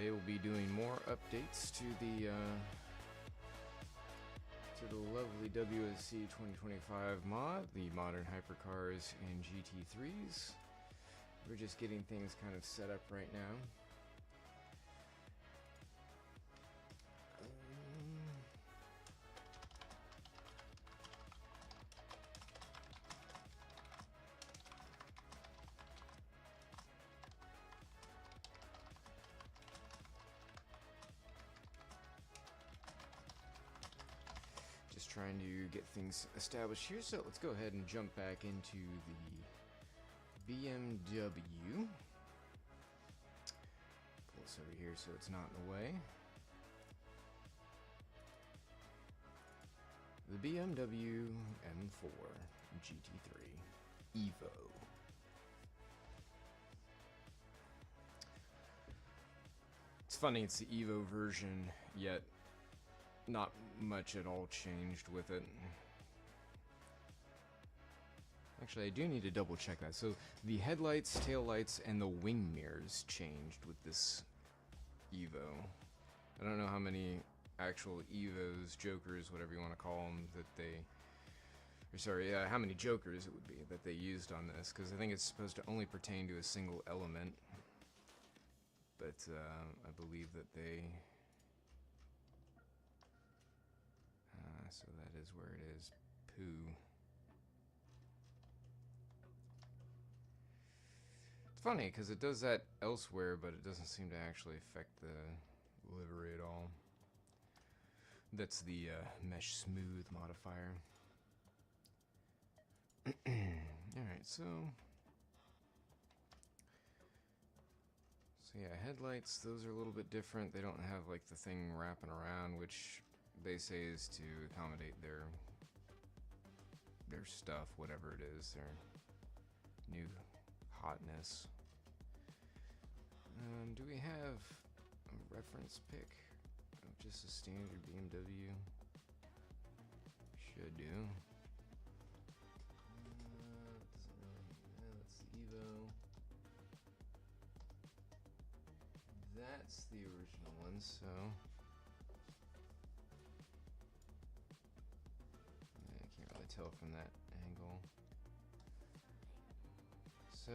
Today we'll be doing more updates to the lovely WSC 2025 mod, the modern hypercars and GT3s. We're just getting things kind of set up right now. Just trying to get things established here, so let's go ahead and jump back into the BMW. Pull this over here so it's not in the way. The BMW M4 GT3 Evo. It's funny, it's the Evo version, yet not much at all changed with it. Actually, I do need to double check that. So the headlights, taillights, and the wing mirrors changed with this Evo. I don't know how many actual Evos, Jokers, whatever you want to call them, that they... Or sorry, how many Jokers it would be that they used on this, because I think it's supposed to only pertain to a single element. But I believe that they... so that is where it is. Poo. It's funny because it does that elsewhere, but it doesn't seem to actually affect the livery at all. That's the mesh smooth modifier. Alright, so yeah, headlights, those are a little bit different. They don't have like the thing wrapping around, which they say is to accommodate their stuff, whatever it is, their new hotness. Do we have a reference pic of just a standard BMW? Should do. Doesn't really. That's the Evo. That's the original one, so. Can't really tell from that angle. So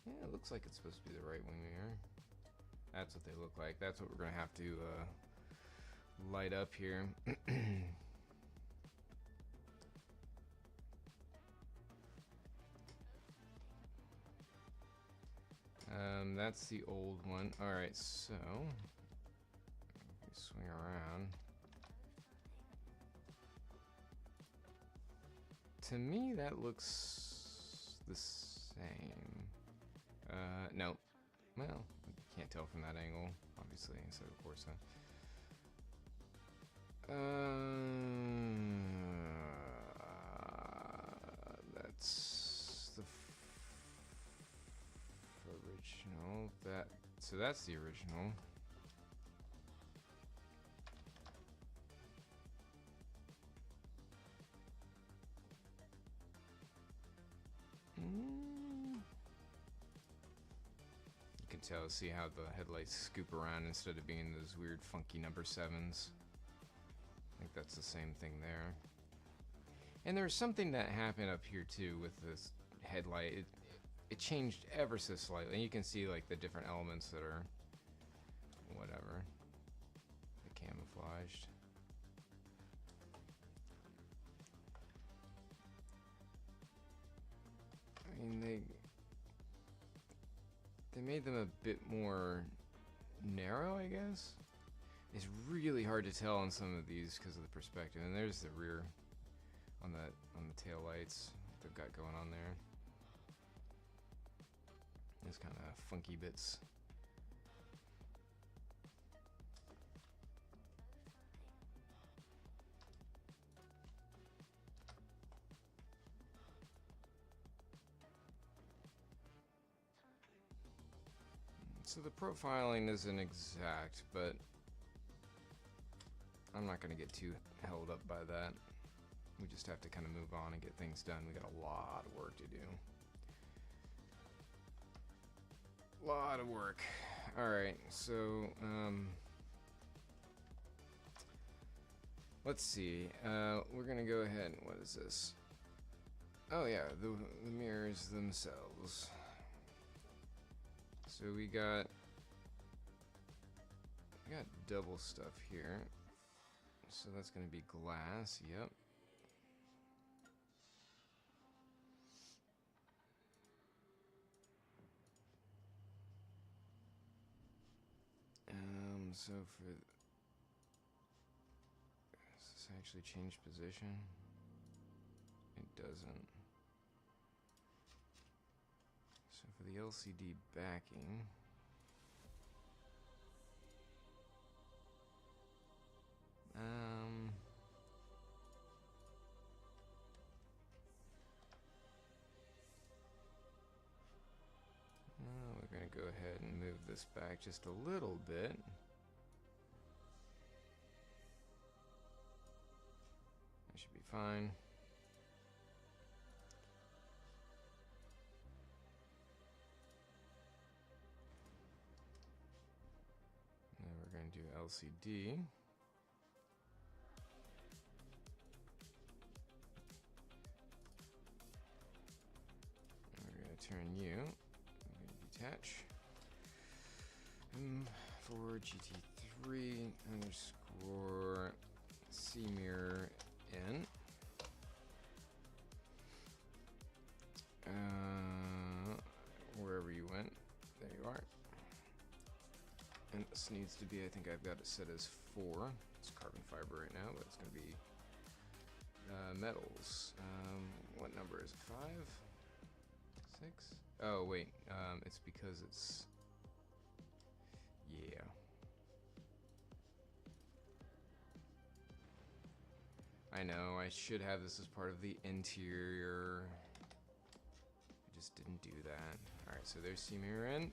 yeah, it looks like it's supposed to be the right wing mirror. That's what they look like. That's what we're gonna have to light up here. That's the old one. All right, so if we swing around. To me, that looks the same. No. Well, I can't tell from that angle, obviously, instead of course. That's the original. So that's the original. You can tell, see how the headlights scoop around instead of being those weird funky number 7s. I think that's the same thing there. And there's something that happened up here too with this headlight. It changed ever so slightly. And you can see like the different elements that are whatever. The camouflaged. I mean, they made them a bit more narrow, I guess. It's really hard to tell on some of these because of the perspective. And there's the rear on the tail lights they've got going on there. Those kind of funky bits. So the profiling isn't exact, but I'm not going to get too held up by that. We just have to kind of move on and get things done. We got a lot of work to do. Lot of work. Alright, so, let's see. We're gonna go ahead. What is this? Oh yeah, the mirrors themselves. So we got double stuff here. So that's gonna be glass. Yep. So for does this actually change position? It doesn't. So for the LCD backing, we're gonna go ahead and move this back just a little bit. That should be fine. Now we're going to do LCD. We're going to turn you. We're going to detach. For GT3 underscore C mirror in. Wherever you went, there you are. And this needs to be, I think I've got it set as 4. It's carbon fiber right now, but it's going to be metals. What number is it? 5? 6? Oh, wait. It's because it's... Yeah. I know, I should have this as part of the interior. I just didn't do that. Alright, so there's C mirror in.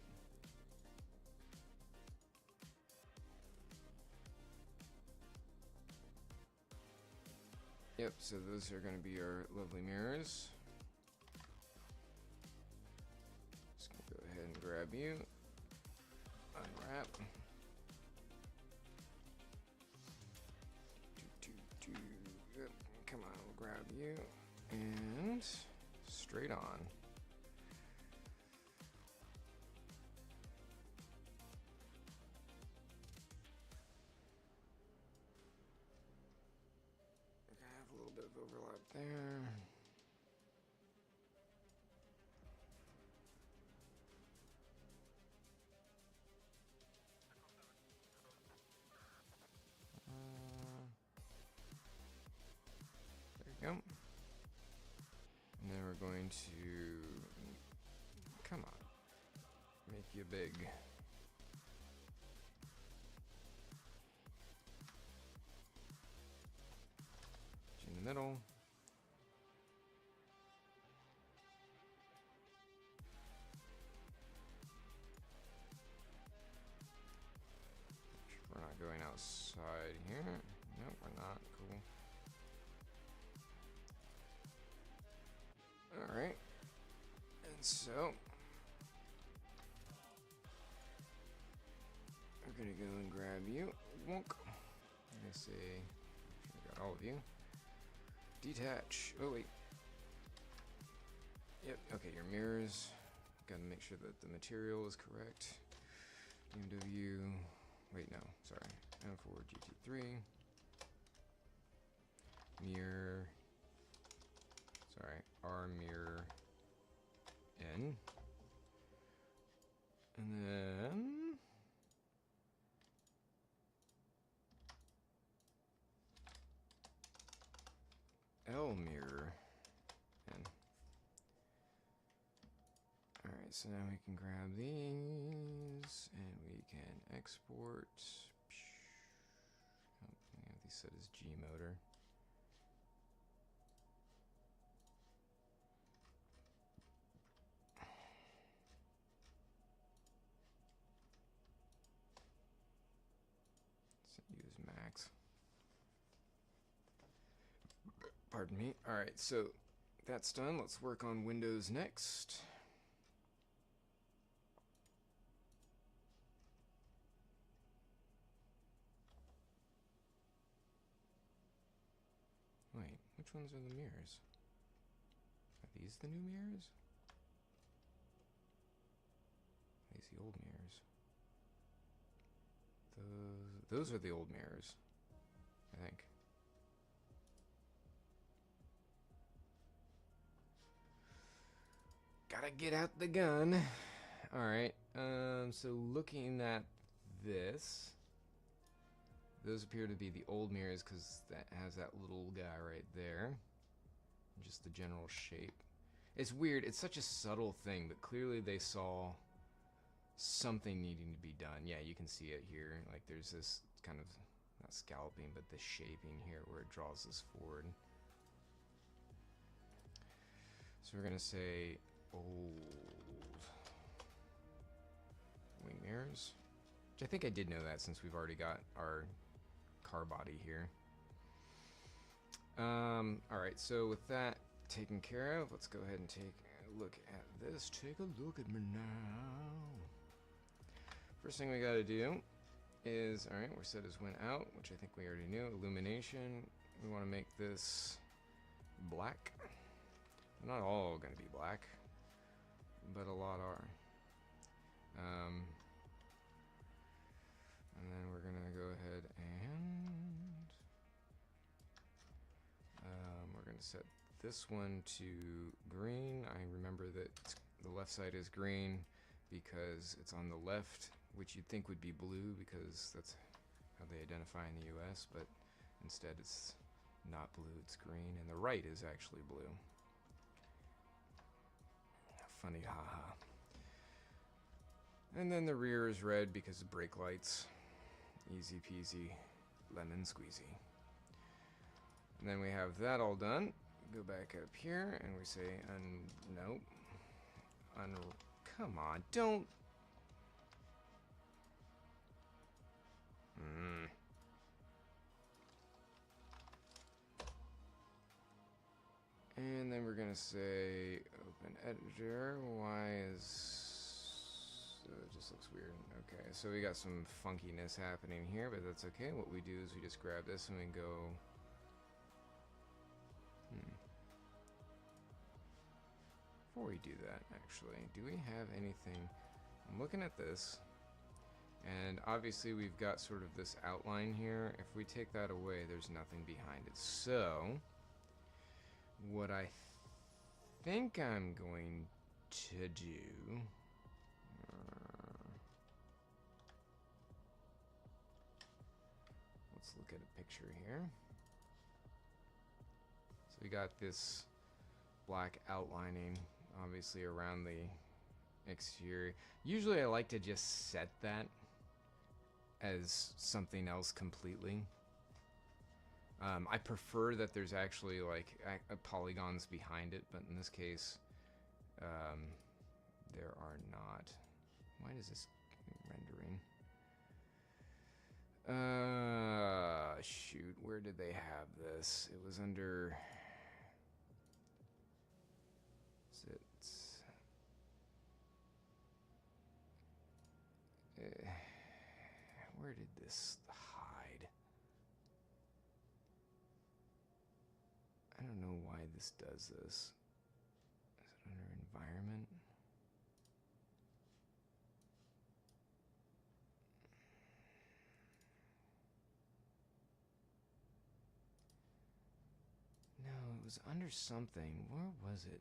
Yep, so those are going to be our lovely mirrors. Just going to go ahead and grab you. Unwrap. Yep, come on, we'll grab you. And straight on. A little bit of overlap there. There you go. And then we're going to, come on, make you big. In the middle. We're not going outside here. Nope, we're not. Cool. Alright. And so we're gonna go and grab you. Wonk. I'm gonna say I got all of you. Detach. Oh, wait. Yep, okay, your mirrors. Gotta make sure that the material is correct. BMW. Wait, no, sorry. M4 GT3. Mirror. Sorry, R mirror N. And then L mirror N. Alright, so now we can grab these and we can export. Oh, we have these set as G motor. Let's use max. Pardon me. Alright, so that's done. Let's work on Windows next. Which ones are the mirrors? Are these the new mirrors? Are these the old mirrors? Those are the old mirrors, I think. Gotta get out the gun. Alright, so looking at this, those appear to be the old mirrors because that has that little guy right there. Just the general shape. It's weird, it's such a subtle thing, but clearly they saw something needing to be done. Yeah, you can see it here. Like there's this kind of, not scalloping, but the shaping here where it draws this forward. So we're gonna say old wing mirrors, which I think I did know that since we've already got our car body here. Alright, so with that taken care of, let's go ahead and take a look at this. Take a look at me now. First thing we gotta do is, alright, we're set as went out, which I think we already knew. Illumination, we want to make this black. They're not all gonna be black, but a lot are. And then we're gonna go ahead and we're gonna set this one to green. I remember that the left side is green because it's on the left, which you'd think would be blue because that's how they identify in the US, but instead it's not blue, it's green, and the right is actually blue. Funny, haha. And then the rear is red because of brake lights. Easy peasy, lemon squeezy. And then we have that all done. Go back up here and we say, nope. Come on, don't. And then we're gonna say open editor. Why is it just looks weird? Okay, so we got some funkiness happening here, but that's okay. What we do is we just grab this and we go. Before we do that, actually, do we have anything? I'm looking at this, and obviously we've got sort of this outline here. If we take that away, there's nothing behind it. So what I think I'm going to do, let's look at a picture here. So we got this black outlining obviously around the exterior. Usually I like to just set that as something else completely. I prefer that there's actually like polygons behind it, but in this case there are not. Why is this rendering? Shoot, where did they have this? It was under, where did this hide? I don't know why this does this. Is it under environment? No, it was under something. Where was it?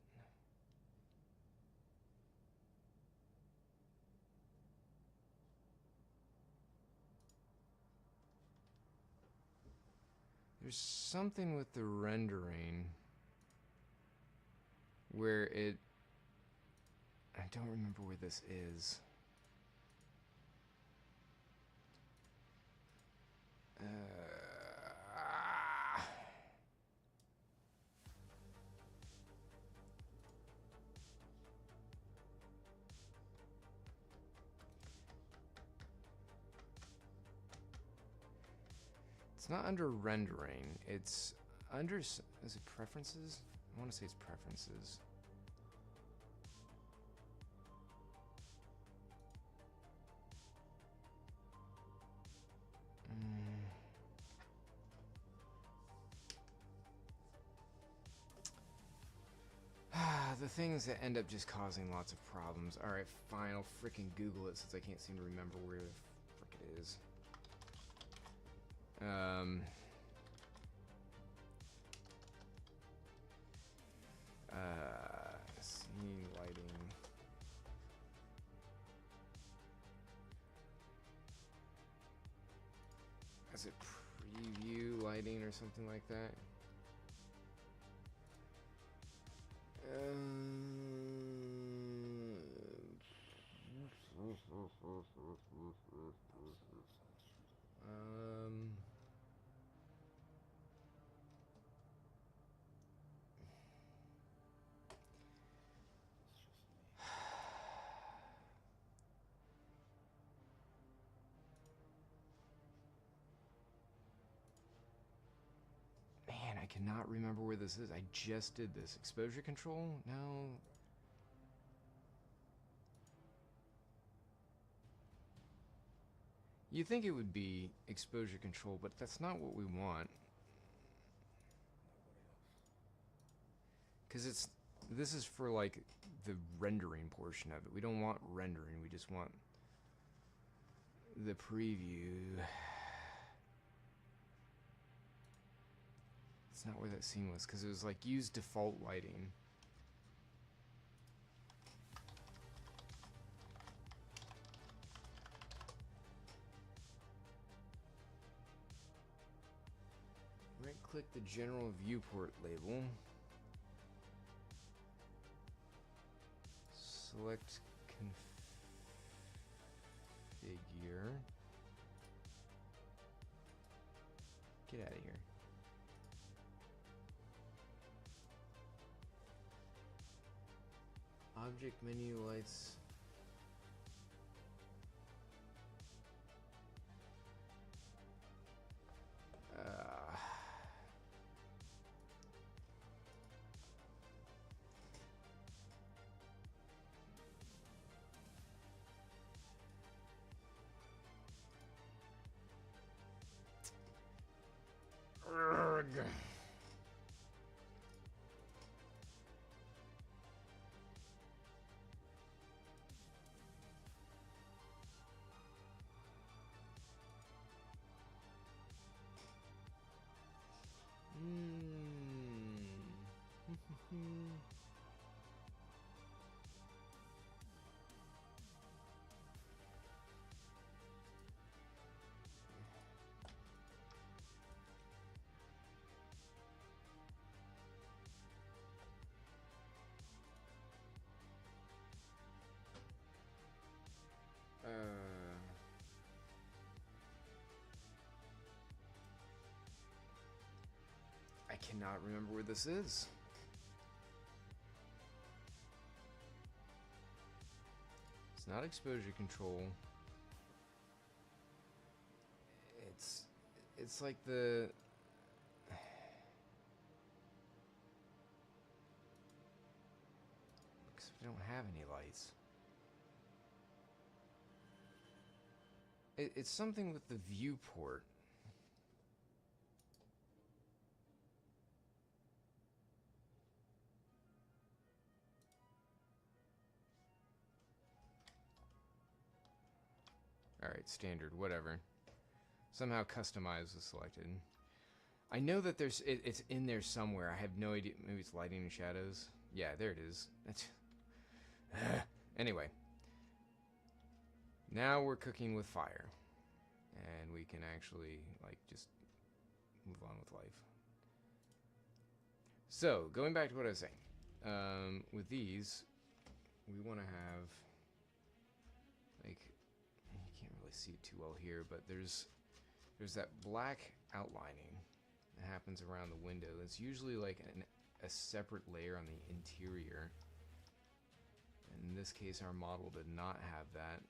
There's something with the rendering where it, I don't remember where this is. It's not under rendering, it's under, is it preferences? I want to say it's preferences. things that end up just causing lots of problems. Alright, fine, I'll freaking Google it since I can't seem to remember where the frick it is. Scene lighting. Is it preview lighting or something like that? Man, I cannot remember where this is. I just did this. Exposure control? No. You think it would be exposure control, but that's not what we want. Because this is for like the rendering portion of it. We don't want rendering, we just want the preview. It's not where that scene was, because it was like use default lighting. Right click the general viewport label. Select configure. Get out of here. Object menu lights. I cannot remember where this is. It's not exposure control. It's like the because we don't have any lights. It's something with the viewport. Alright, standard, whatever. Somehow customize was selected. I know that it's in there somewhere. I have no idea. Maybe it's lighting and shadows. Yeah, there it is. Anyway. Now we're cooking with fire. And we can actually, like, just move on with life. So, going back to what I was saying. With these, we want to have, like, you can't really see it too well here, but there's that black outlining that happens around the window. It's usually like a separate layer on the interior. In this case, our model did not have that.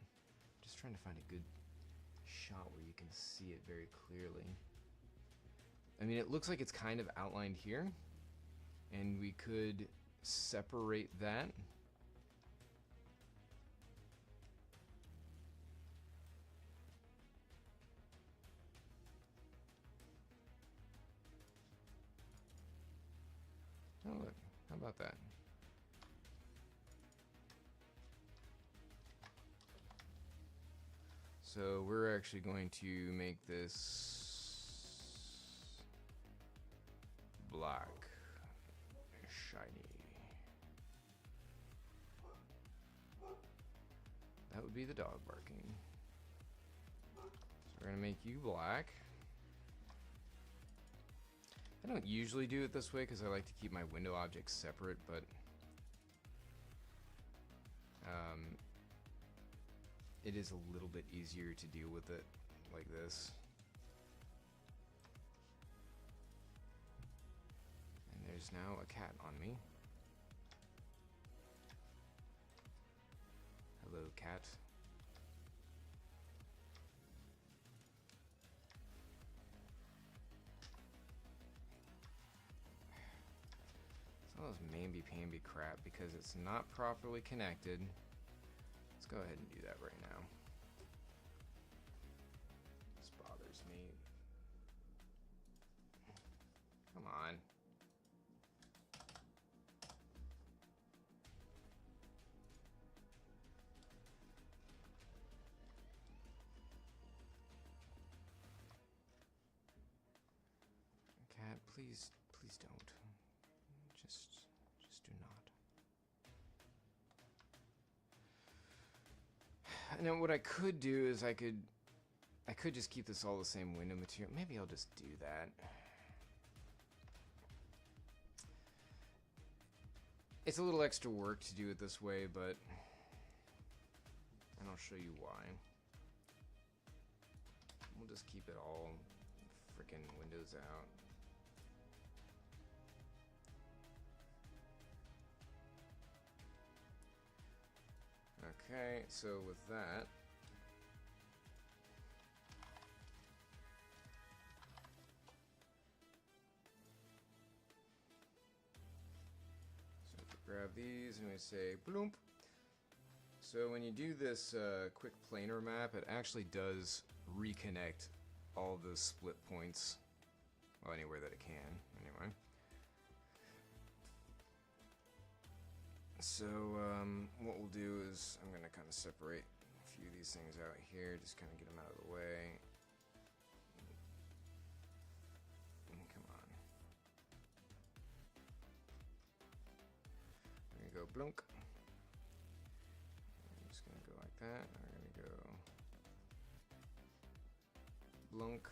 Just trying to find a good shot where you can see it very clearly. I mean, it looks like it's kind of outlined here, and we could separate that. Oh, look, how about that? So we're actually going to make this black, shiny. That would be the dog barking. So we're gonna make you black. I don't usually do it this way because I like to keep my window objects separate, but it is a little bit easier to deal with it like this. And there's now a cat on me. Hello, cat. It's all this mamby-pamby crap because it's not properly connected. Let's go ahead and do that right now. This bothers me. Come on. Cat, please don't. Just do not. Now what I could do is I could just keep this all the same window material. Maybe I'll just do that. It's a little extra work to do it this way, but and I'll show you why. We'll just keep it all freaking windows out. Okay, so with that, so if we grab these and we say bloomp. So when you do this quick planar map, it actually does reconnect all those split points, well, anywhere that it can, anyway. So what we'll do is I'm going to kind of separate a few of these things out here, just kind of get them out of the way. Come on. We're going to go blunk. I'm just going to go like that. We're going to go blunk.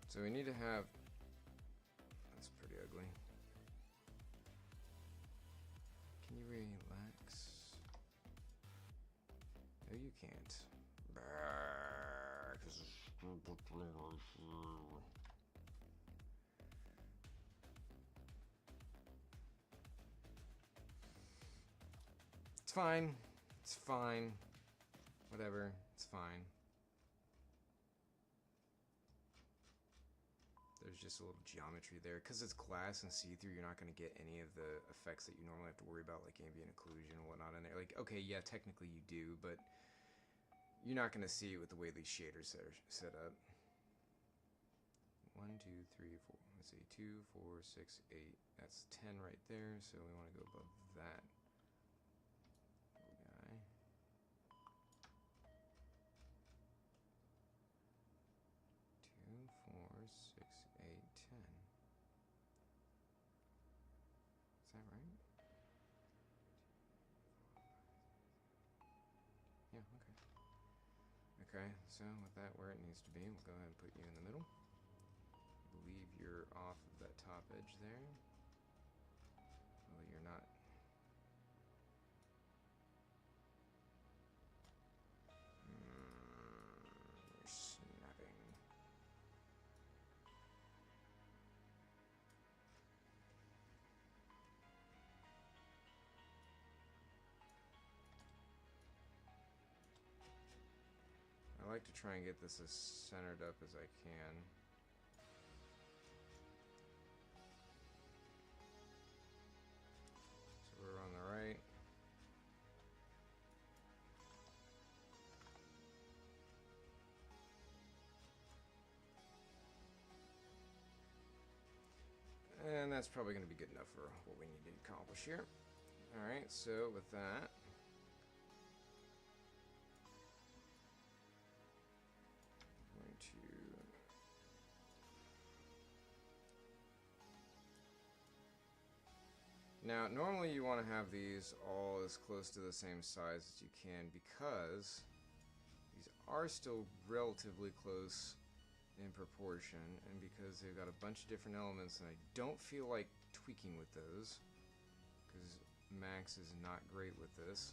So we need to have, that's pretty ugly. Can you relax? No, you can't. It's fine. It's fine. Whatever. It's fine. There's just a little geometry there. Because it's glass and see-through, you're not going to get any of the effects that you normally have to worry about, like ambient occlusion and whatnot in there. Like, okay, yeah, technically you do, but you're not going to see it with the way these shaders are set up. 1, 2, 3, 4. Let's see, 2, 4, 6, 8. That's 10 right there, so we want to go above that. Guy. 2, 4, 6, 8, 10. Is that right? Yeah, okay. Okay, so with that where it needs to be, we'll go ahead and put you in the middle. I believe you're off of that top edge there. Although you're not. You're snapping. I like to try and get this as centered up as I can. So we're on the right. And that's probably going to be good enough for what we need to accomplish here. Alright, so with that, I'm going to now, normally you want to have these all as close to the same size as you can because these are still relatively close in proportion, and because they've got a bunch of different elements, and I don't feel like tweaking with those because Max is not great with this.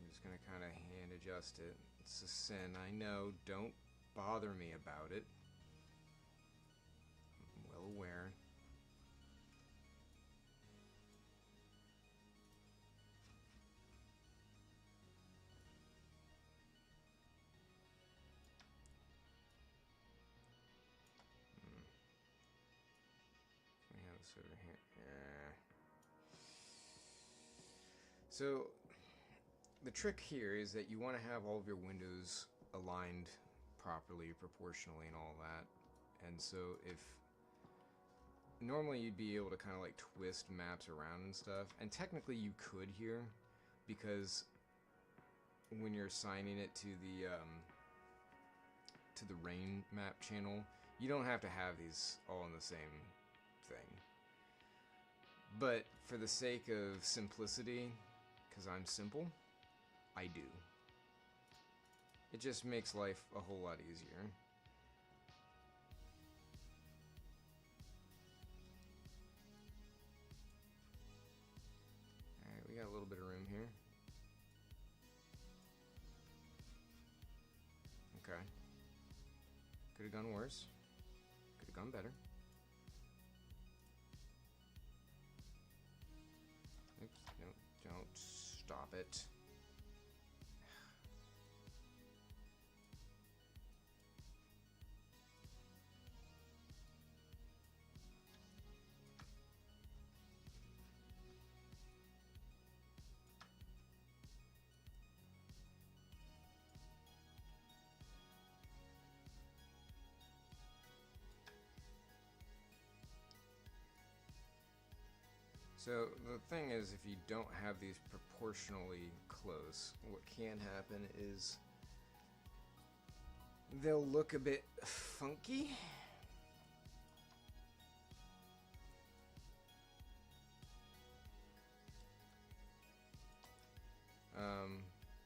I'm just going to kind of hand adjust it. It's a sin, I know. Don't bother me about it. I'm well aware. We have this over here. So the trick here is that you want to have all of your windows aligned properly, proportionally, and all that. And so if normally you'd be able to kind of like twist maps around and stuff, and technically you could here, because when you're assigning it to the rain map channel, you don't have to have these all in the same thing. But for the sake of simplicity, because I'm simple, I do. It just makes life a whole lot easier. Alright, we got a little bit of room here. Okay. Could have gone worse. Could have gone better. Oops, no, don't stop it. So the thing is, if you don't have these proportionally close, what can happen is they'll look a bit funky.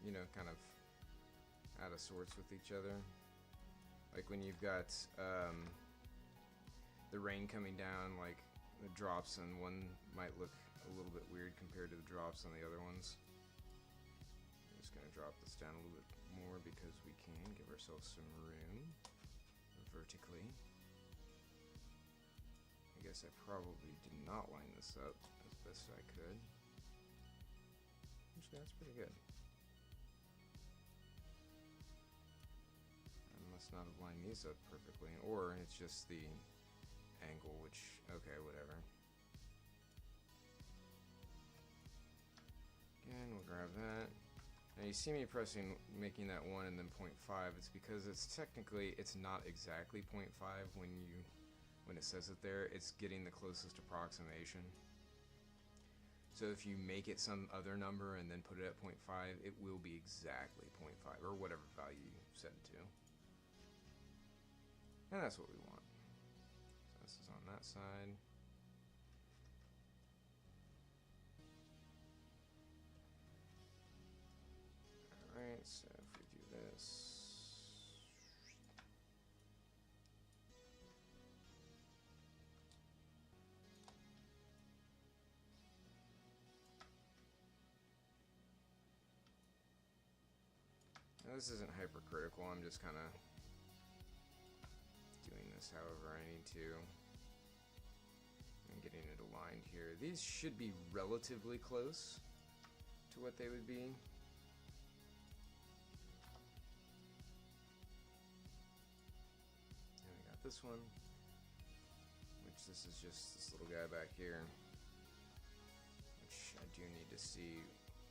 You know, kind of out of sorts with each other. Like when you've got the rain coming down, like the drops on one might look a little bit weird compared to the drops on the other ones. I'm just going to drop this down a little bit more because we can give ourselves some room vertically. I guess I probably did not line this up as best I could. Actually, that's pretty good. I must not have lined these up perfectly, or it's just the angle, which, okay, whatever. Again, we'll grab that. Now you see me making that 1 and then 0.5. It's because it's technically, it's not exactly 0.5 when it says it there. It's getting the closest approximation. So if you make it some other number and then put it at 0.5, it will be exactly 0.5 or whatever value you set it to. And that's what we want. So this is on that side. Alright, so if we do this. Now this isn't hypercritical, I'm just kind of doing this however I need to. And getting it aligned here. These should be relatively close to what they would be. And we got this one, which this is just this little guy back here, which I do need to see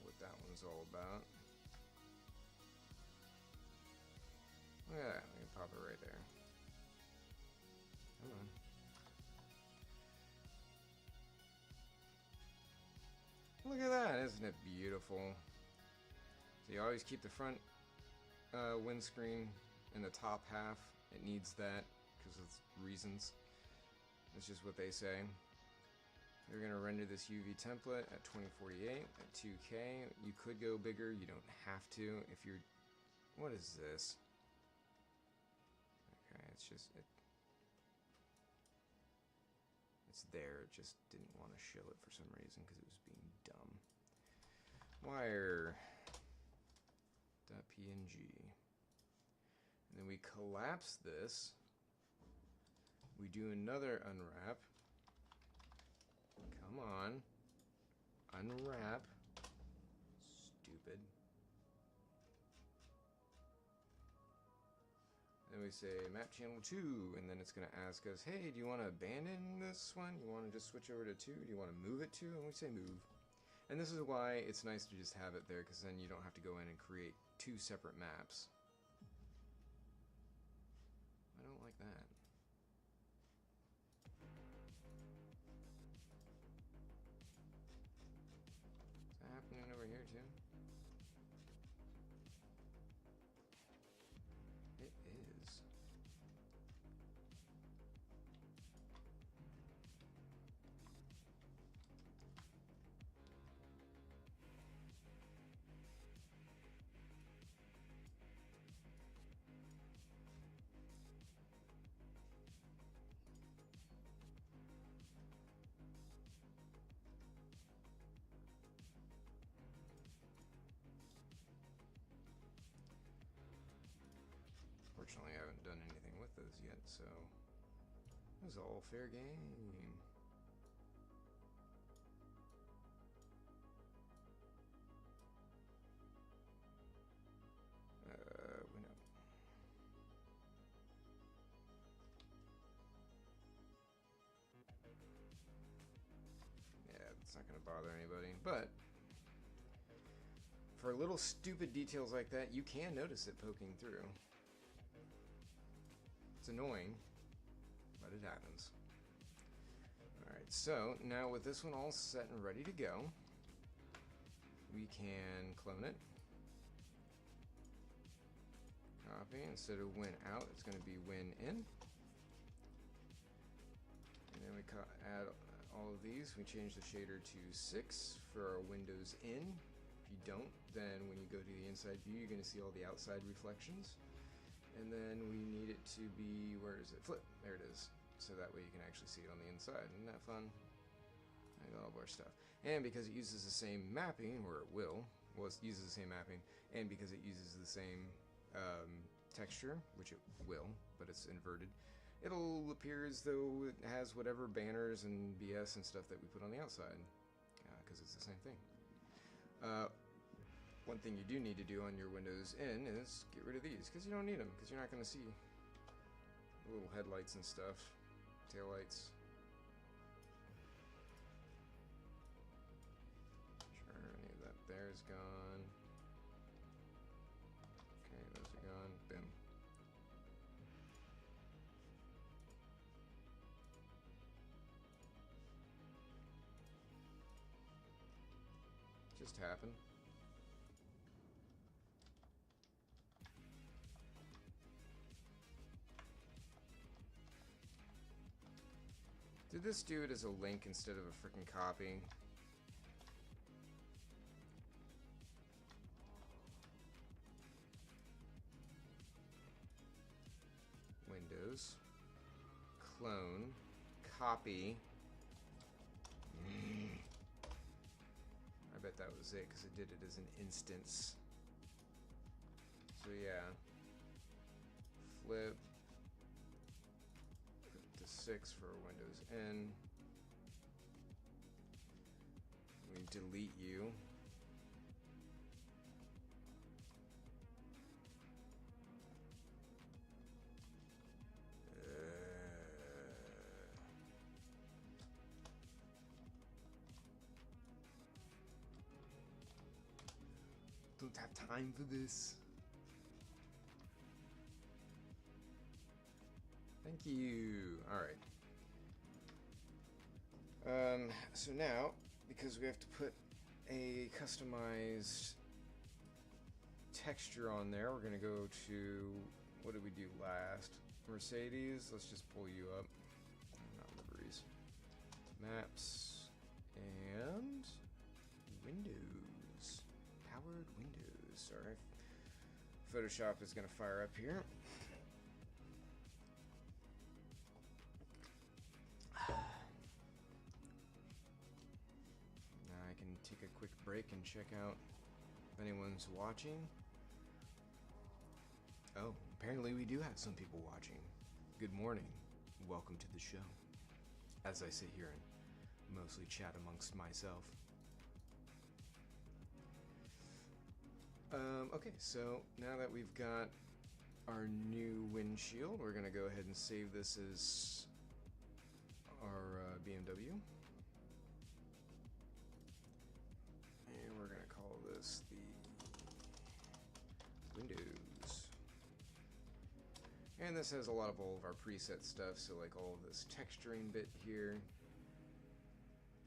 what that one's all about. Look at that, we can pop it right there. Come on. isn't it beautiful? So you always keep the front windscreen in the top half. It needs that because of reasons. That's just what they say. You're going to render this UV template at 2048 at 2K. You could go bigger. You don't have to if you're... What is this? Okay, it's just... It's there. It just didn't want to show it for some reason because it was being dumb. Wire. .png. And then we collapse this. We do another unwrap. Come on. Unwrap. Stupid. Then we say map channel 2, and then it's going to ask us, hey, do you want to abandon this one? You want to just switch over to 2? Do you want to move it to? And we say move. And this is why it's nice to just have it there, because then you don't have to go in and create 2 separate maps. I don't like that. Is that happening over here too? It is. Fortunately, I haven't done anything with those yet, so it was all fair game. Window. Yeah, it's not going to bother anybody, but for little stupid details like that, you can notice it poking through. It's annoying, but it happens. Alright, so now with this one all set and ready to go, we can clone it. Copy. Instead of win out, it's going to be win in. And then we add all of these. We change the shader to 6 for our Windows in. If you don't, then when you go to the inside view, you're going to see all the outside reflections. And then we need it to be, where is it? Flip. There it is. So that way you can actually see it on the inside. Isn't that fun? I got all of our stuff. And because it uses the same mapping, or it will, well, it uses the same mapping, and because it uses the same texture, which it will, but it's inverted, it'll appear as though it has whatever banners and BS and stuff that we put on the outside, because it's the same thing. One thing you do need to do on your Windows in is get rid of these, because you don't need them, because you're not going to see the little headlights and stuff, taillights. Sure, any of that there is gone. Okay, those are gone. Boom. Just happened. Did this do it as a link instead of a freaking copy? Windows, clone, copy. I bet that was it because it did it as an instance. So yeah, flip. 6 for Windows N. We delete you. Don't have time for this. Thank you. Alright. So now, because we have to put a customized texture on there. We're gonna go to, what did we do last? Mercedes. Let's just pull you up. Not liveries. Maps and Windows. Powered Windows. Sorry. Photoshop is gonna fire up here. Now I can take a quick break and check out if anyone's watching. Oh, apparently we do have some people watching. Good morning. Welcome to the show. As I sit here and mostly chat amongst myself. Okay, so now that we've got our new windshield, we're gonna go ahead and save this as our BMW. And we're gonna call this the Windows. And this has a lot of all of our preset stuff, so like all of this texturing bit here,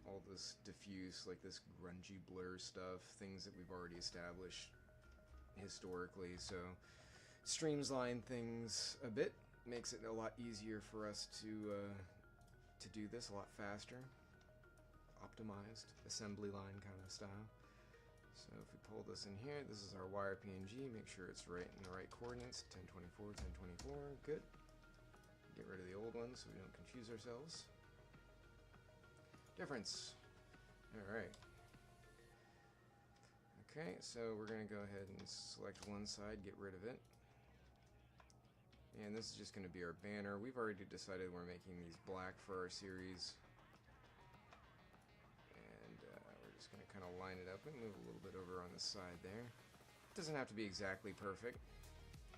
all this diffuse, like this grungy blur stuff, things that we've already established historically, so streamline things a bit, makes it a lot easier for us to do this a lot faster, optimized, assembly line kind of style. So if we pull this in here, this is our wire PNG, make sure it's right in the right coordinates, 1024, 1024, good. Get rid of the old ones so we don't confuse ourselves. Difference. Alright. Okay, so we're going to go ahead and select one side, get rid of it. And this is just going to be our banner. We've already decided we're making these black for our series. And we're just going to kind of line it up and move a little bit over on the side there. It doesn't have to be exactly perfect.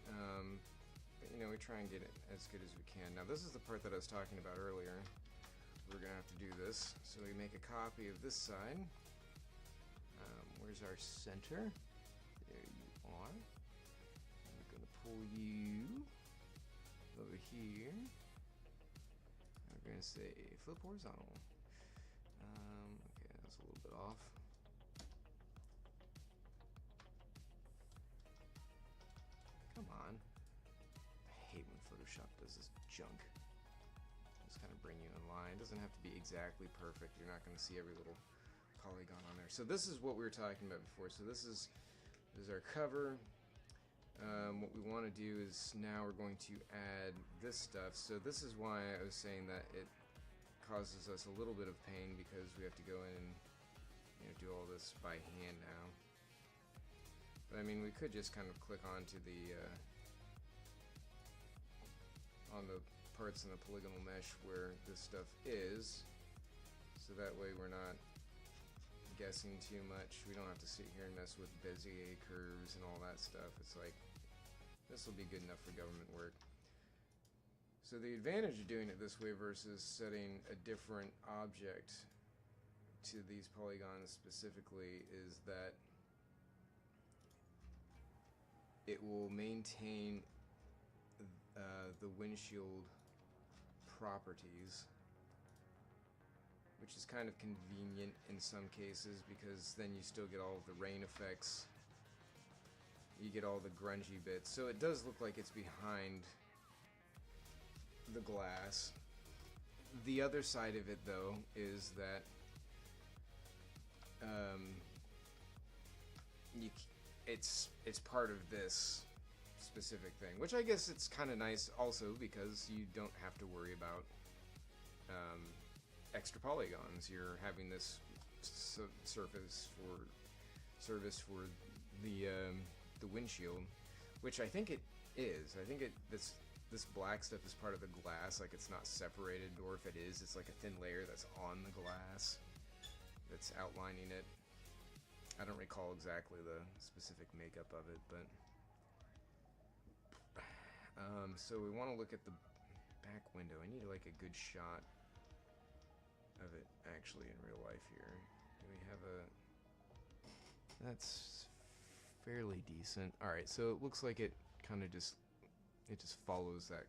But you know, we try and get it as good as we can. Now this is the part that I was talking about earlier. We're going to have to do this. So we make a copy of this side. Where's our center? There you are. I'm going to pull you over here. We're going to say flip horizontal. Okay, that's a little bit off. Come on. I hate when Photoshop does this junk. Just kind of bring you in line. It doesn't have to be exactly perfect. You're not going to see every little polygon on there. So this is what we were talking about before. So this is our cover. What we want to do is now we're going to add this stuff. So this is why I was saying that it causes us a little bit of pain, because we have to go in and, you know, do all this by hand now. But I mean, we could just kind of click onto the on the parts in the polygonal mesh where this stuff is, so that way we're not guessing too much. We don't have to sit here and mess with Bezier curves and all that stuff. It's like, this will be good enough for government work. So the advantage of doing it this way versus setting a different object to these polygons specifically is that it will maintain the windshield properties, which is kind of convenient in some cases, because then you still get all of the rain effects, you get all the grungy bits, so it does look like it's behind the glass. The other side of it, though, is that it's part of this specific thing, which I guess it's kind of nice also, because you don't have to worry about extra polygons. You're having this service for the windshield, which I think it is. I think this black stuff is part of the glass, like it's not separated, or if it is, it's like a thin layer that's on the glass that's outlining it. I don't recall exactly the specific makeup of it, but so we want to look at the back window. I need like a good shot of it actually in real life here. Do we have a... That's fairly decent. Alright, so it looks like it kind of just follows that.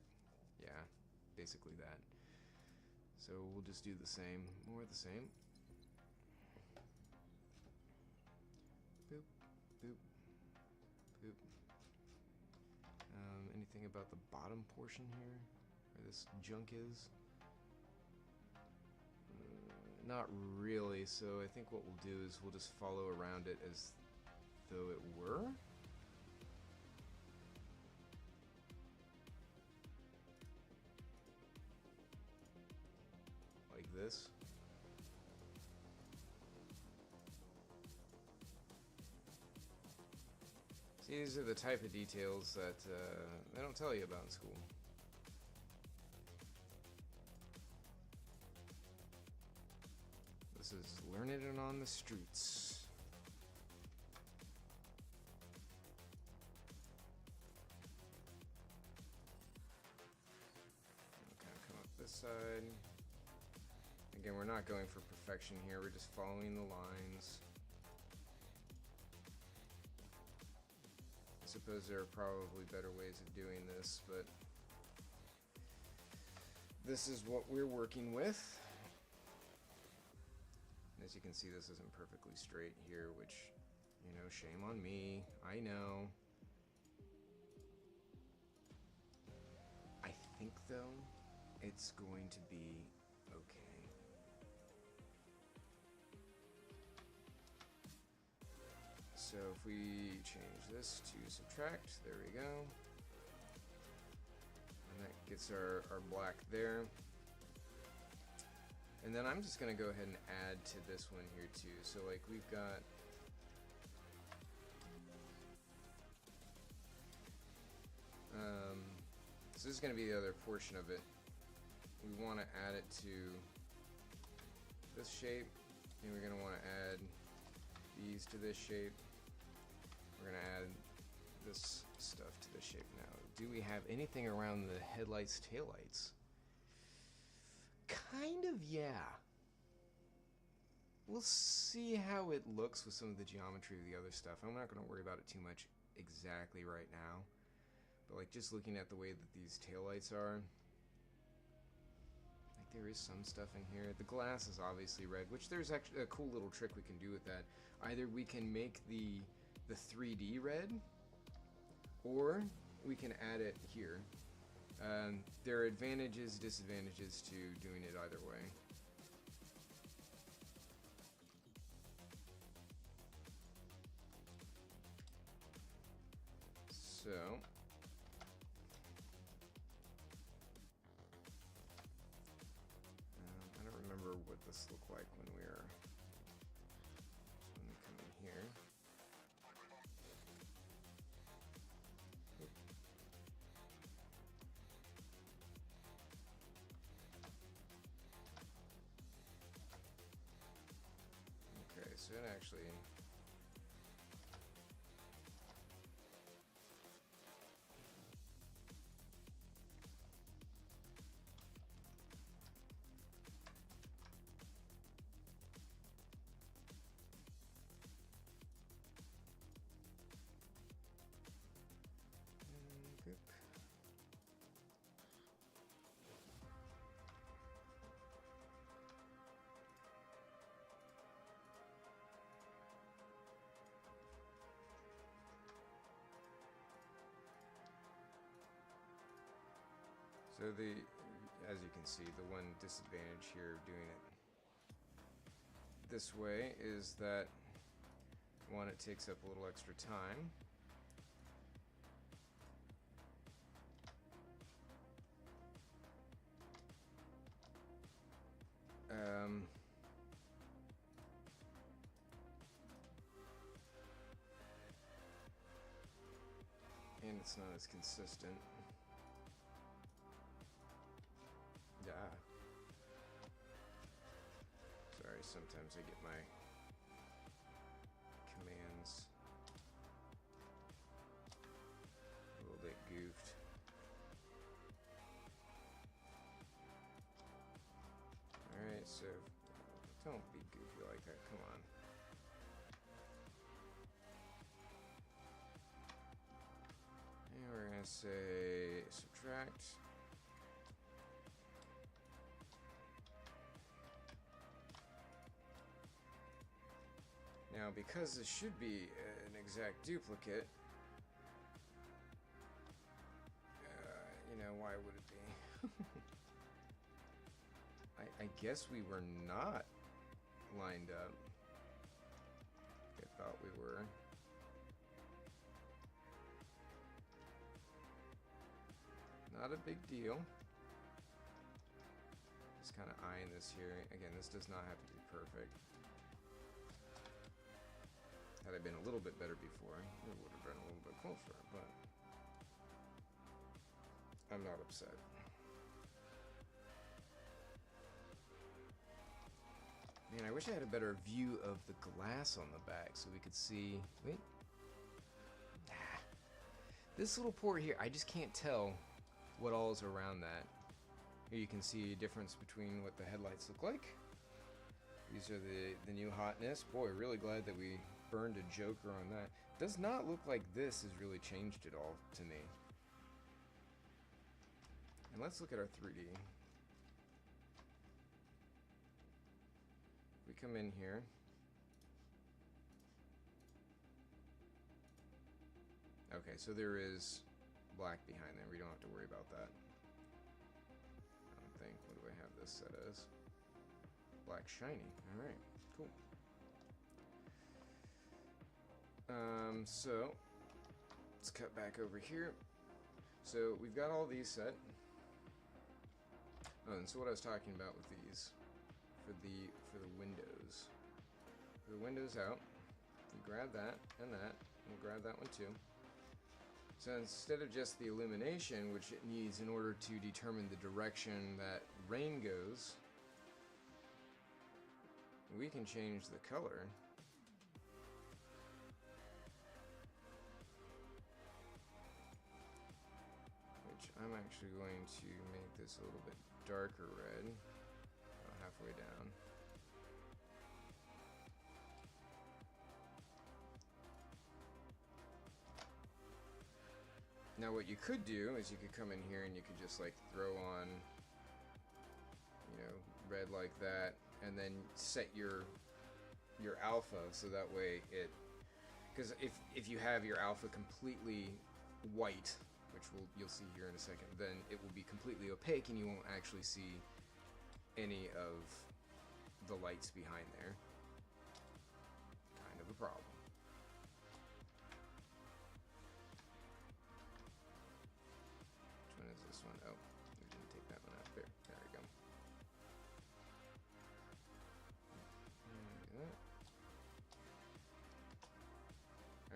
Yeah, basically that. So we'll just do the same, more of the same. anything about the bottom portion here, where this junk is? Not really, so I think what we'll do is we'll just follow around it as though it were. Like this. See, these are the type of details that they don't tell you about in school. This is learning it on the streets. Okay, come up this side. Again, we're not going for perfection here, we're just following the lines. I suppose there are probably better ways of doing this, but this is what we're working with. As you can see, this isn't perfectly straight here, which, you know, shame on me. I know. I think, though, it's going to be okay. So if we change this to subtract, there we go. And that gets our black there. And then I'm just going to go ahead and add to this one here too. So like we've got so this is going to be the other portion of it. We want to add it to this shape, and we're going to want to add these to this shape. We're going to add this stuff to this shape now. Do we have anything around the headlights, taillights? Kind of, yeah. We'll see how it looks with some of the geometry of the other stuff. I'm not going to worry about it too much exactly right now. But like just looking at the way that these taillights are, like there is some stuff in here. The glass is obviously red, which there's actually a cool little trick we can do with that. Either we can make the 3D red, or we can add it here. There are advantages, disadvantages to doing it either way. So, I don't remember what this looked like when we come in here. Okay, so it actually so as you can see, the one disadvantage here of doing it this way is that, one, it takes up a little extra time. And it's not as consistent. Yeah. Sorry, sometimes I get my commands a little bit goofed. Alright, so don't be goofy like that, come on. And we're gonna say subtract. Now, because this should be an exact duplicate, why would it be? I guess we were not lined up. I thought we were. Not a big deal. Just kind of eyeing this here. Again, this does not have to be perfect. Had I been a little bit better before, it would have been a little bit closer, but I'm not upset. Man, I wish I had a better view of the glass on the back so we could see. Wait. This little port here, I just can't tell what all is around that. Here you can see a difference between what the headlights look like. These are the new hotness. Boy, really glad that we burned a joker on that. Does not look like this has really changed at all to me. And let's look at our 3D. We come in here. Okay, so there is black behind there. We don't have to worry about that. I don't think. What do I have this set as? Black shiny. Alright, cool. So let's cut back over here. So we've got all these set. Oh, and so what I was talking about with these for the windows. For the windows out, we grab that and that, and we'll grab that one too. So instead of just the illumination, which it needs in order to determine the direction that rain goes, we can change the color. Which I'm actually going to make this a little bit darker red, about halfway down. Now what you could do is you could come in here and you could just like throw on, you know, red like that, and then set your alpha so that way it, because if you have your alpha completely white, which you'll see here in a second, then it will be completely opaque and you won't actually see any of the lights behind there. Kind of a problem. Which one is this one? Oh, we didn't take that one out. There we go.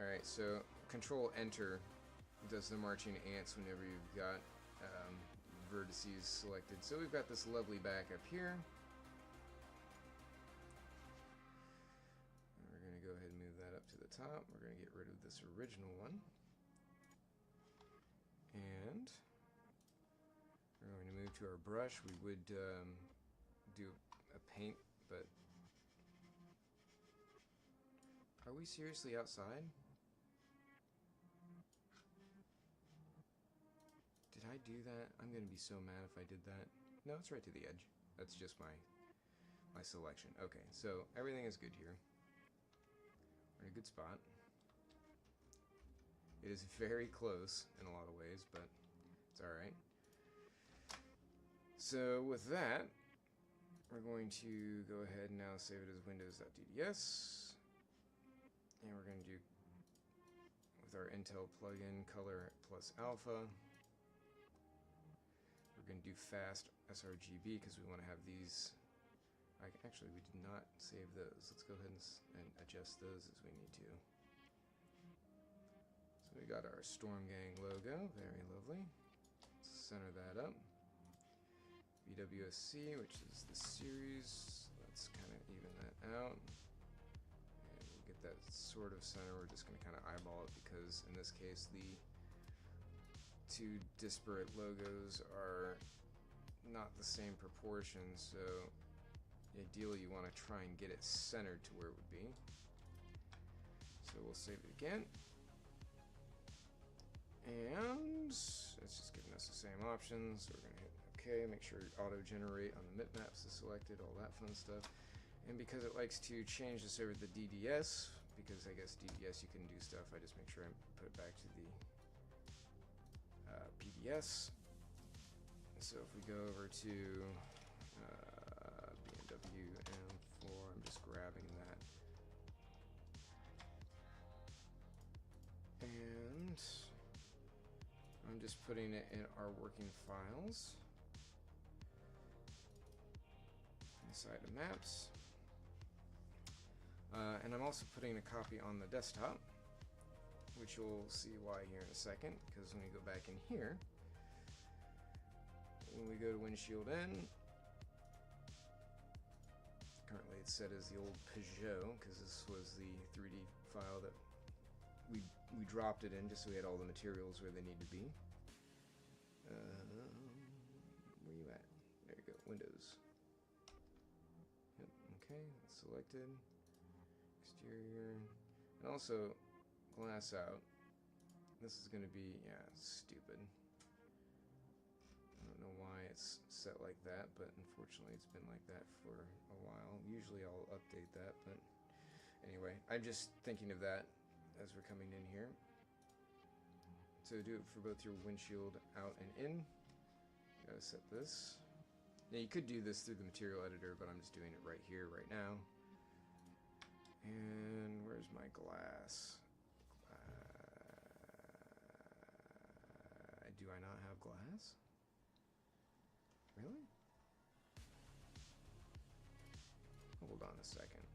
Alright, so Control Enter does the marching ants whenever you've got vertices selected. So we've got this lovely back up here. And we're going to go ahead and move that up to the top. We're going to get rid of this original one. And we're going to move to our brush. We would do a paint, but are we seriously outside? Did I do that? I'm gonna be so mad if I did that. No, it's right to the edge. That's just my selection. Okay, so everything is good here. We're in a good spot. It is very close in a lot of ways, but it's alright. So with that, we're going to go ahead and now save it as windows.dds. And we're going to do, with our Intel plugin, color plus alpha. We're going to do fast sRGB because we want to have these. Actually, we did not save those. Let's go ahead and adjust those as we need to. So we got our Storm Gang logo. Very lovely. Let's center that up. BWSC, which is the series. Let's kind of even that out. And we'll get that sort of center. We're just going to kind of eyeball it because in this case the two disparate logos are not the same proportions, so ideally you want to try and get it centered to where it would be. So we'll save it again. And it's just giving us the same options. So we're going to hit OK, make sure auto-generate on the bitmaps is selected, all that fun stuff. And because it likes to change this over to the DDS, because I guess DDS you can do stuff, I just make sure I put it back to the PDS. So if we go over to BMW M4, I'm just grabbing that. And I'm just putting it in our working files. Inside of maps. And I'm also putting a copy on the desktop, which you'll see why here in a second, because when we go back in here, when we go to windshield N, currently it's set as the old Peugeot, because this was the 3D file that we dropped it in just so we had all the materials where they need to be. Where you at? There you go, Windows. Yep, okay, that's selected. Exterior. And also, glass out. This is going to be, yeah, stupid. I don't know why it's set like that, but unfortunately it's been like that for a while. Usually I'll update that, but anyway, I'm just thinking of that as we're coming in here. So do it for both your windshield out and in. You gotta set this. Now you could do this through the material editor, but I'm just doing it right here, right now. And where's my glass? Do I not have glass? Really? Hold on a second.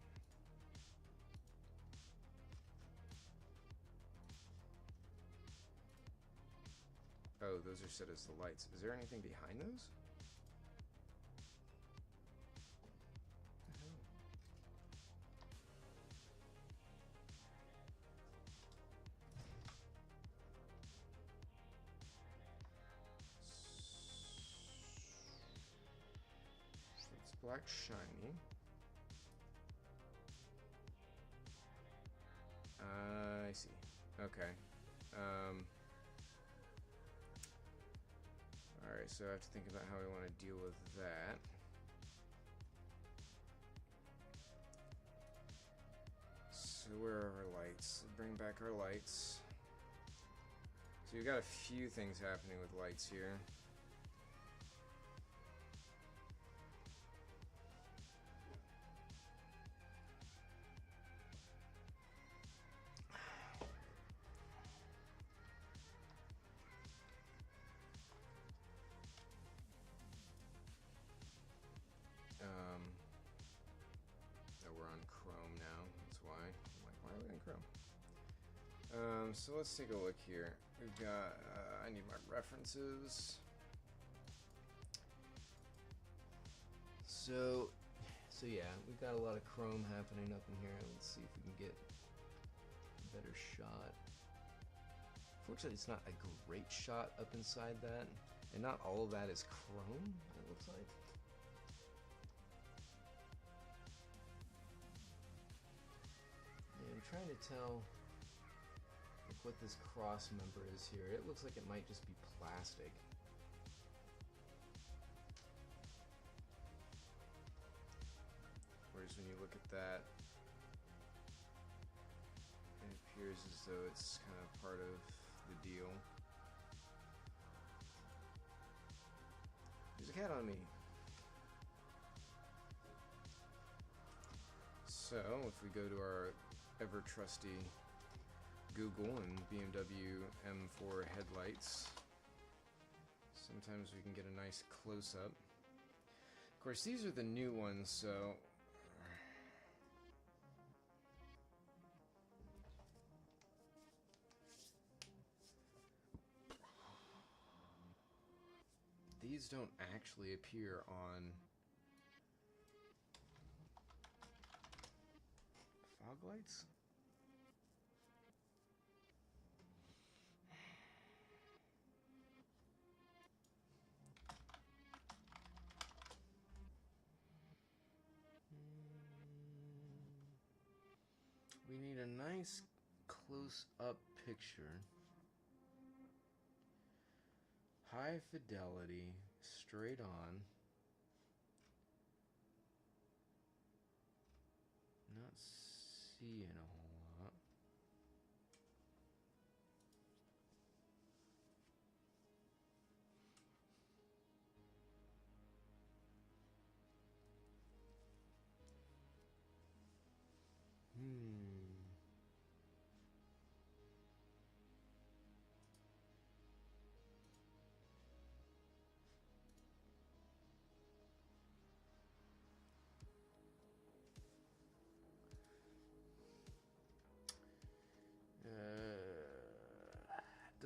Oh, those are set as the lights. Is there anything behind those? Black shiny. I see. Okay. Alright, so I have to think about how we want to deal with that. So where are our lights? Bring back our lights. So you've got a few things happening with lights here. We're on Chrome now, that's why. I'm like, why are we on Chrome? So let's take a look here. We've got, I need my references. So yeah, we've got a lot of Chrome happening up in here. Let's see if we can get a better shot. Fortunately, it's not a great shot up inside that, and not all of that is Chrome, it looks like. I'm trying to tell like, what this cross member is here. It looks like it might just be plastic. Whereas when you look at that, it appears as though it's kind of part of the deal. There's a cat on me. So if we go to our ever trusty Google and BMW M4 headlights, sometimes we can get a nice close-up. Of course, these are the new ones, so these don't actually appear on fog lights? We need a nice close-up picture. High fidelity, straight on. Not seeing a whole lot.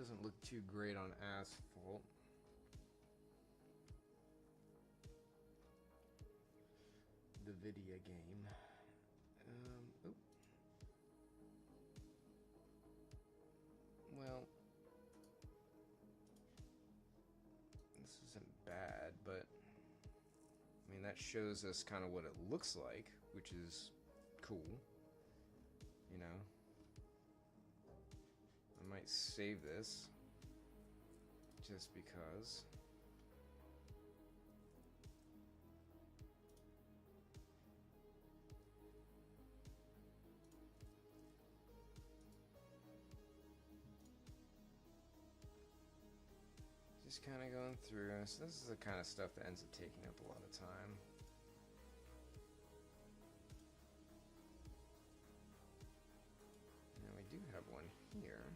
doesn't look too great on asphalt. The video game. Oh. Well, this isn't bad, but I mean, that shows us kind of what it looks like, which is cool. You know, I might save this just because. Just kind of going through. So this is the kind of stuff that ends up taking up a lot of time. Now we do have one here.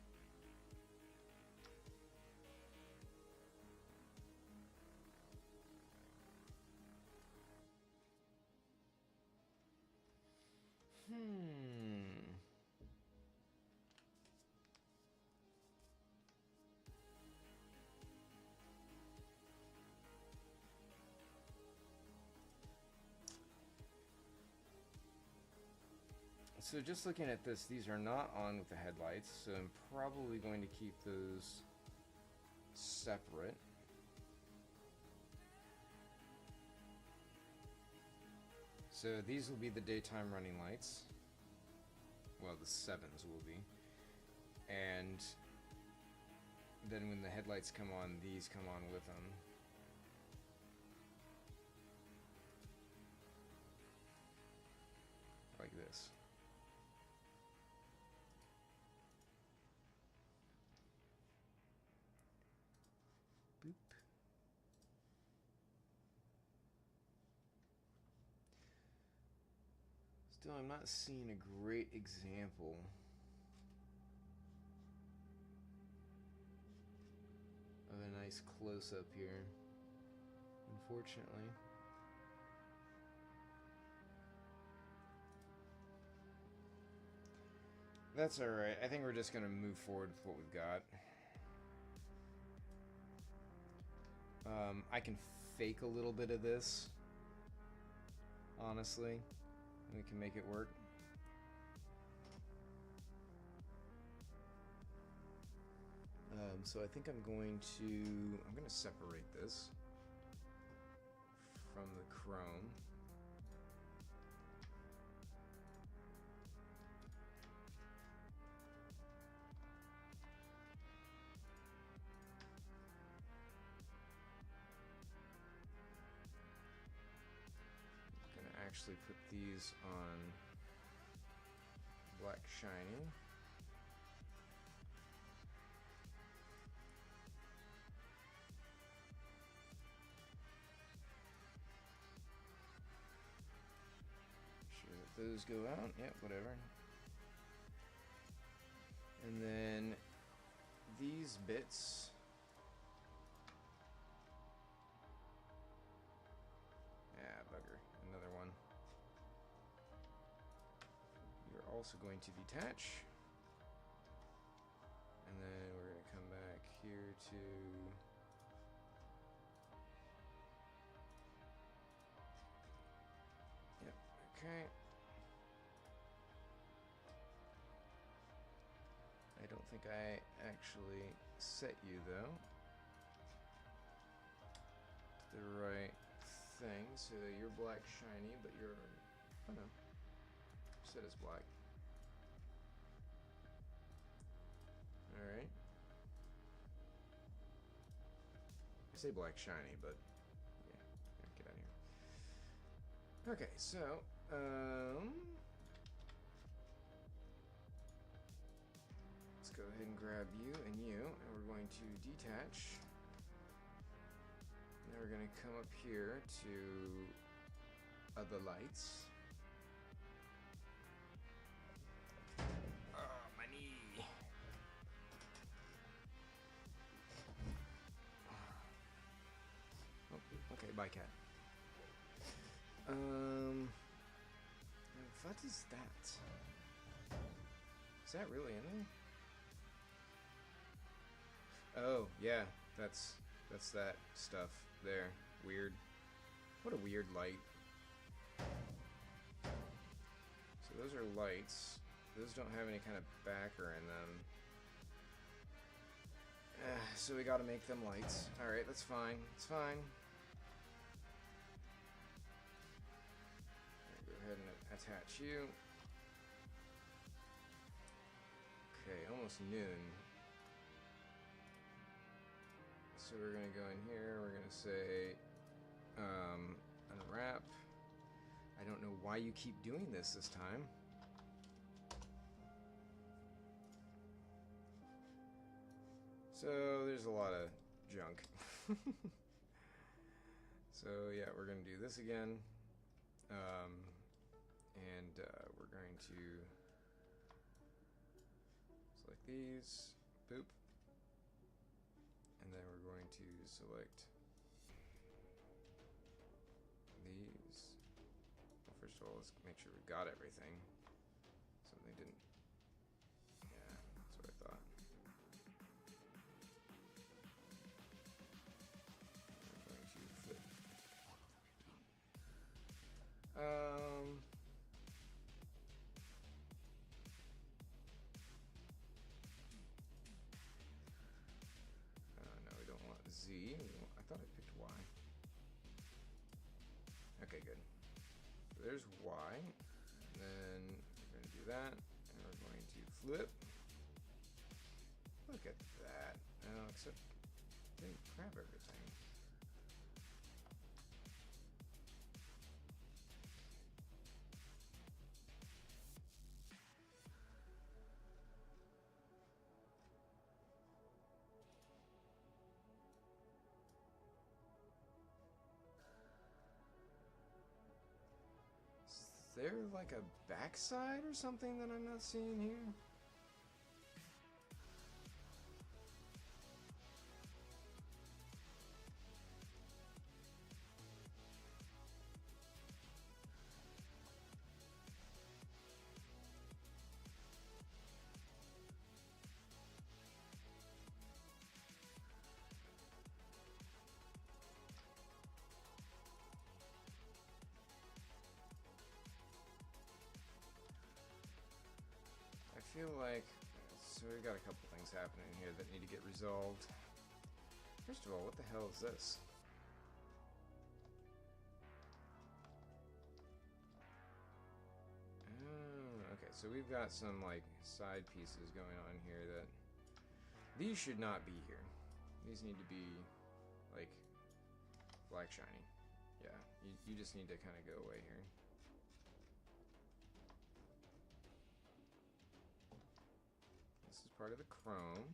So just looking at this, these are not on with the headlights, so I'm probably going to keep those separate. So these will be the daytime running lights. Well, the 7s will be. And then when the headlights come on, these come on with them. Like this. Boop. Still, I'm not seeing a great example of a nice close-up here, unfortunately. That's alright. I think we're just going to move forward with what we've got. I can fake a little bit of this, honestly. We can make it work. So I think I'm going to separate this from the chrome. Actually put these on black shiny. Sure that those go out. Yep, whatever. And then these bits. Also going to detach, and then we're going to come back here to yep, okay. I don't think I actually set you though the right thing, so you're black shiny, but you're, oh no, set as black. Alright. I say black shiny, but yeah, get out of here. Okay, so let's go ahead and grab you and you, and we're going to detach. Now we're going to come up here to other lights. Okay, bye, cat. What is that? Is that really in there? Oh, yeah, that's that stuff there. Weird. What a weird light. So those are lights. Those don't have any kind of backer in them. So we gotta make them lights. Alright, that's fine. It's fine. Go ahead and attach you. Okay, almost noon. So we're gonna go in here, we're gonna say unwrap. I don't know why you keep doing this time. So there's a lot of junk. So yeah, we're gonna do this again. We're going to select these, boop. And then we're going to select these. Well, first of all, let's make sure we've got everything. Something didn't. Yeah, that's what I thought. We're going to flip. No, we don't want Z. I thought I picked Y. Okay, good. So there's Y. And then we're going to do that. And we're going to flip. Look at that. Oh, except it didn't grab everything. Is there like a backside or something that I'm not seeing here? I feel like, so we've got a couple things happening here that need to get resolved. First of all, what the hell is this? Oh, okay, so we've got some like side pieces going on here that these should not be here. These need to be like black shiny. Yeah, you just need to kind of go away here. Part of the chrome.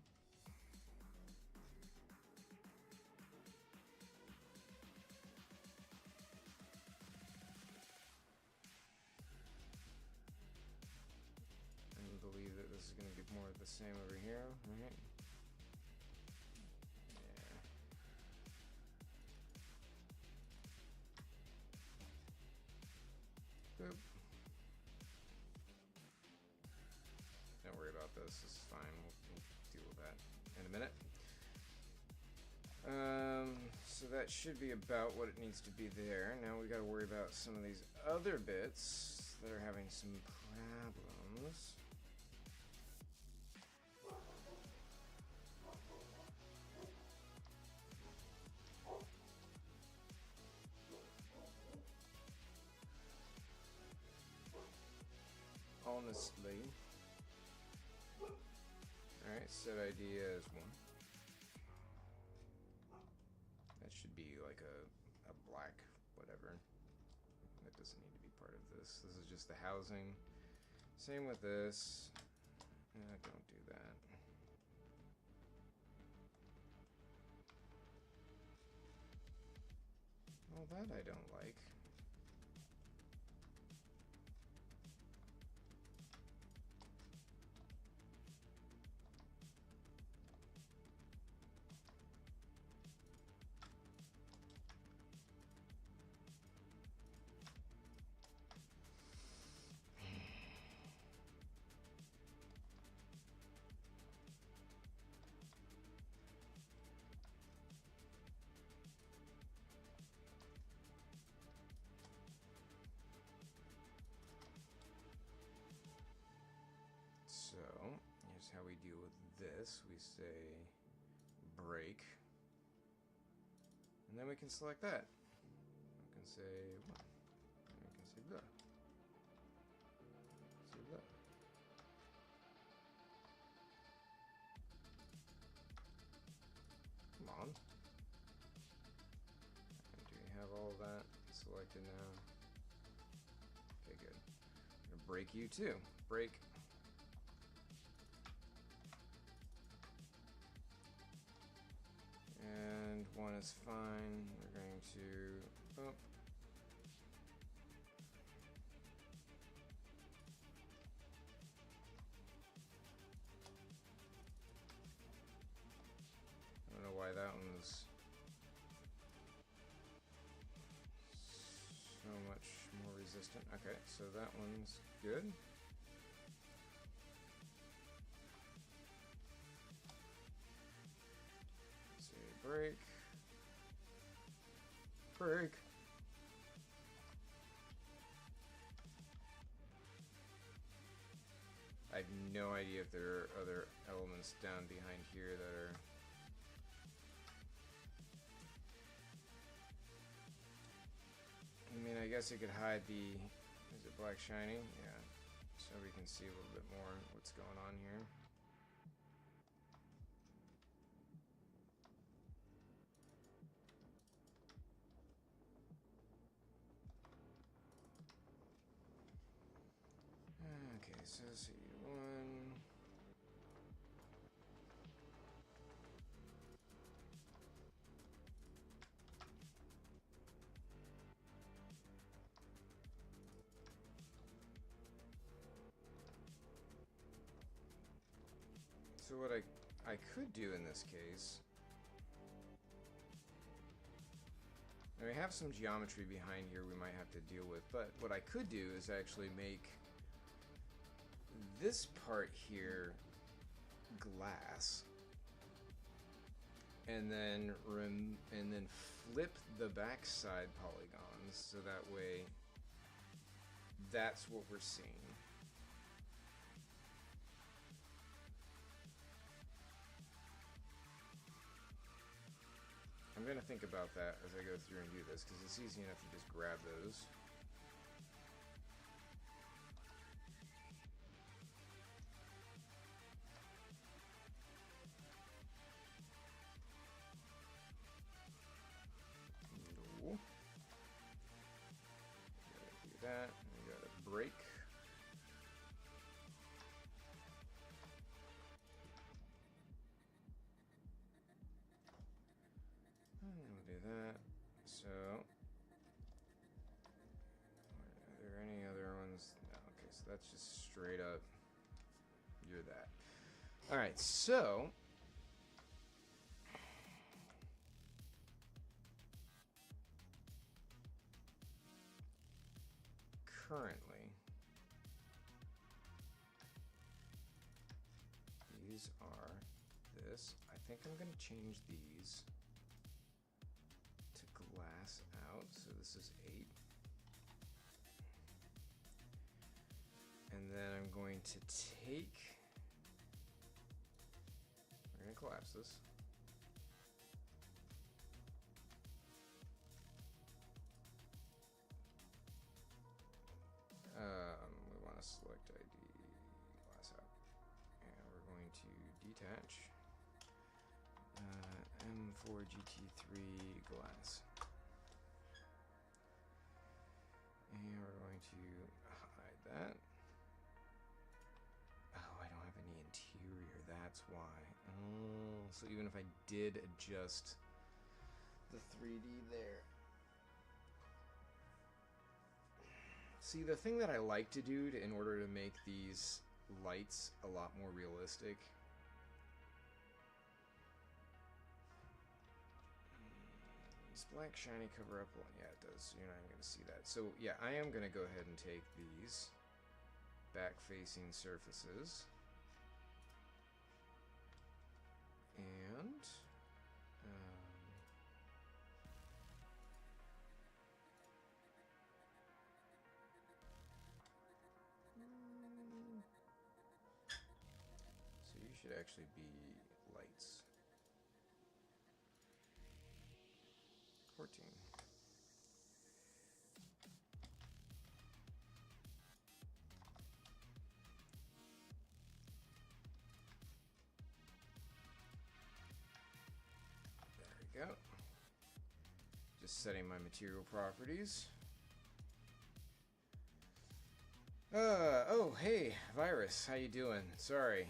And believe that this is going to be more of the same over here, right? Yeah. Boop. Don't worry about this. This is fine. We'll deal with that in a minute. So that should be about what it needs to be there. Now we got to worry about some of these other bits that are having some problems. Honestly. Alright, set ID as 1. That should be like a black whatever. That doesn't need to be part of this. This is just the housing. Same with this. Don't do that. Well, that I don't like. we deal with this? We say break. And then we can select that. We can say what? We can say the. Say the. Come on. Do we have all of that selected now? Okay, good. I'm gonna break you too. Break. And one is fine. We're going to up. I don't know why that one was so much more resistant. Okay, so that one's good. Break. Break. I have no idea if there are other elements down behind here that are... I mean, I guess it could hide the... Is it black shiny? Yeah. So we can see a little bit more what's going on here. Okay, so C1. So what I could do in this case, and we have some geometry behind here we might have to deal with, but what I could do is actually make this part here glass, and then flip the backside polygons so that way that's what we're seeing. I'm going to think about that as I go through and do this, because it's easy enough to just grab those. No. Gotta do that. We gotta break. We'll do that. So, are there any other ones? No. Okay, so that's just straight up. You're that. All right. So, currently, these are this. I think I'm going to change these to glass out. So this is 8. And then I'm going to take, we're going to collapse this. We want to select ID glass out. And we're going to detach M4GT3 glass. And we're going to hide that. Oh, I don't have any interior, that's why. Oh, so even if I did adjust the 3D there. See, the thing that I like to do in order to make these lights a lot more realistic does black shiny cover up one? Yeah, it does. So you're not even going to see that. So yeah, I am going to go ahead and take these back-facing surfaces and so you should actually be lights. 14. There we go. Just setting my material properties. Oh, hey, Virus, how you doing? Sorry.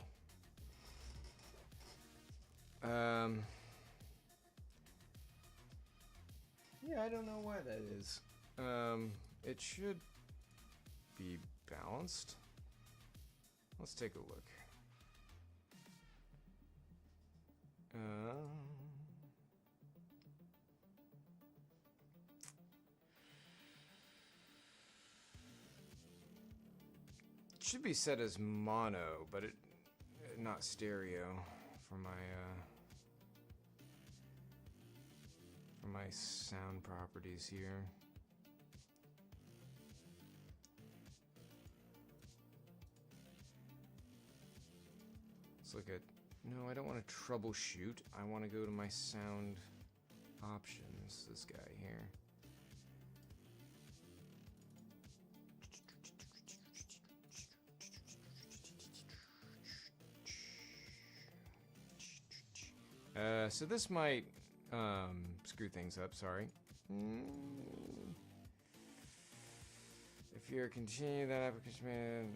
Yeah, I don't know why that is. It should be balanced. Let's take a look. It should be set as mono, but not stereo for my sound properties here. Let's look at, no, I don't want to troubleshoot. I want to go to my sound options, this guy here. So this might screw things up, sorry. If you're continuing that application,